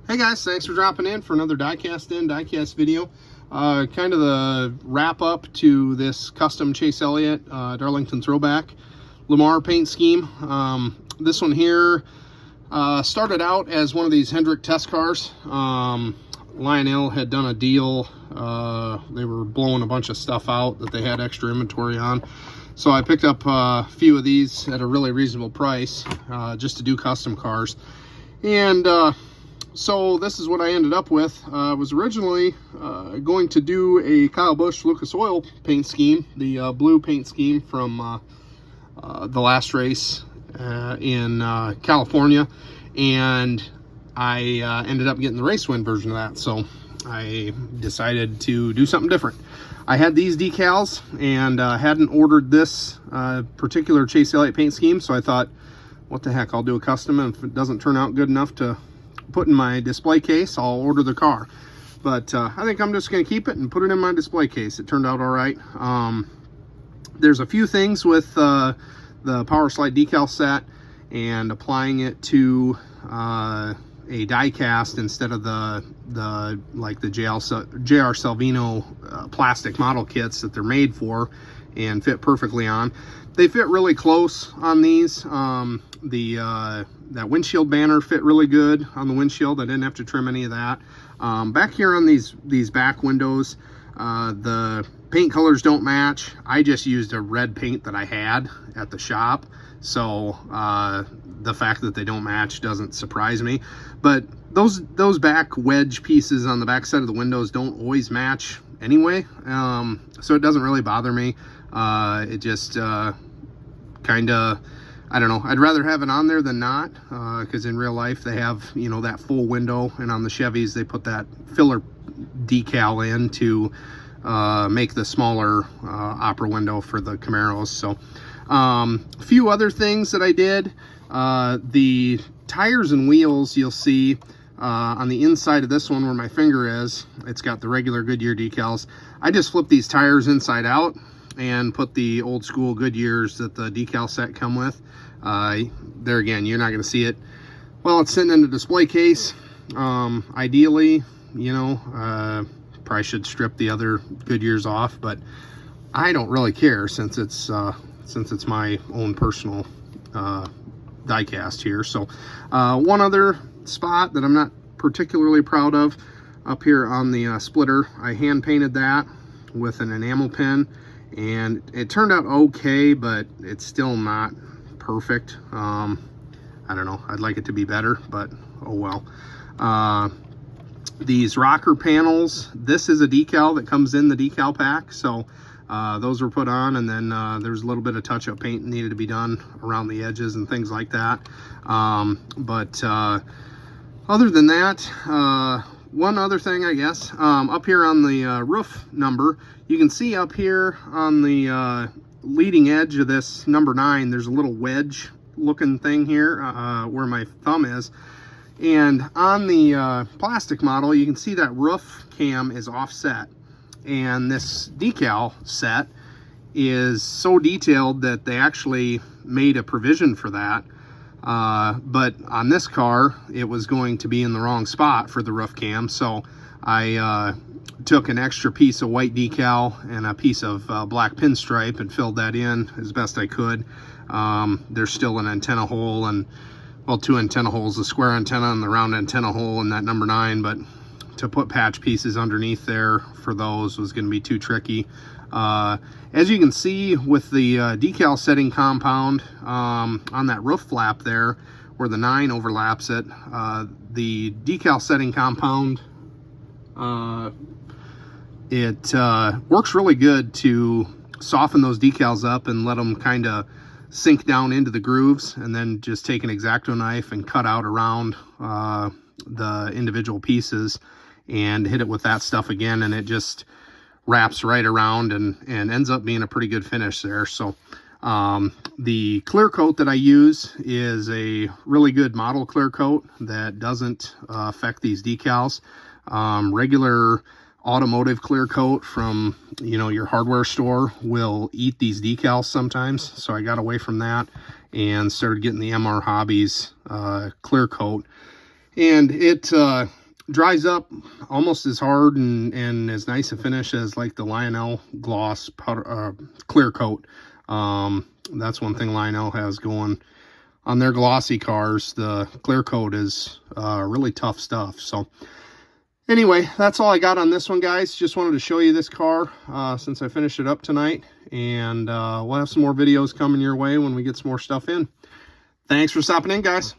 Hey guys, thanks for dropping in for another diecast video. Kind of the wrap up to this custom Chase Elliott Darlington Throwback Lamar paint scheme. This one here started out as one of these Hendrick test cars. Lionel had done a deal. They were blowing a bunch of stuff out that they had extra inventory on. So I picked up a few of these at a really reasonable price just to do custom cars. And so this is what I ended up with. I was originally going to do a Kyle Busch Lucas Oil paint scheme, the blue paint scheme from the last race in California, and I ended up getting the race wind version of that, so I decided to do something different. I had these decals and hadn't ordered this particular Chase Elliott paint scheme, so I thought, what the heck, I'll do a custom, and if it doesn't turn out good enough to put in my display case, I'll order the car. But I think I'm just going to keep it and put it in my display case. It turned out all right. There's a few things with the power slide decal set and applying it to a die cast instead of the JR Salvino plastic model kits that they're made for and fit perfectly on. They fit really close on these. That windshield banner fit really good on the windshield. I didn't have to trim any of that. Back here on these back windows, the paint colors don't match. I just used a red paint that I had at the shop, so the fact that they don't match doesn't surprise me. But those back wedge pieces on the back side of the windows don't always match anyway, so it doesn't really bother me. It just kind of, I don't know, I'd rather have it on there than not, because in real life they have, you know, that full window, and on the Chevys they put that filler decal in to make the smaller opera window for the Camaros. So a few other things that I did. The tires and wheels, you'll see on the inside of this one where my finger is, it's got the regular Goodyear decals. I just flipped these tires inside out and put the old school Goodyears that the decal set come with. There again, you're not going to see it while it's sitting in the display case. Ideally, you know, probably should strip the other Goodyears off, but I don't really care since it's my own personal die cast here. So one other spot that I'm not particularly proud of, up here on the splitter, I hand painted that with an enamel pen, and it turned out okay, but it's still not perfect. I don't know, I'd like it to be better, but oh well. These rocker panels, this is a decal that comes in the decal pack, so those were put on, and then there's a little bit of touch-up paint needed to be done around the edges and things like that. But other than that, one other thing, I guess, up here on the roof number, you can see up here on the leading edge of this number 9, there's a little wedge looking thing here where my thumb is. And on the plastic model, you can see that roof cam is offset. And this decal set is so detailed that they actually made a provision for that. But on this car, it was going to be in the wrong spot for the roof cam. So I took an extra piece of white decal and a piece of black pinstripe and filled that in as best I could. There's still an antenna hole, and well, 2 antenna holes, the square antenna and the round antenna hole in that number 9, but to put patch pieces underneath there for those was going to be too tricky. As you can see with the decal setting compound on that roof flap there where the 9 overlaps it, the decal setting compound, it works really good to soften those decals up and let them kind of sink down into the grooves, and then just take an X-Acto knife and cut out around the individual pieces and hit it with that stuff again, and it just wraps right around and ends up being a pretty good finish there. So the clear coat that I use is a really good model clear coat that doesn't affect these decals. Regular automotive clear coat from, you know, your hardware store will eat these decals sometimes, so I got away from that and started getting the MR Hobbies clear coat, and it dries up almost as hard and as nice a finish as like the Lionel gloss powder, clear coat. That's one thing Lionel has going on their glossy cars. The clear coat is really tough stuff. So anyway, that's all I got on this one, guys. Just wanted to show you this car since I finished it up tonight. And we'll have some more videos coming your way when we get some more stuff in. Thanks for stopping in, guys.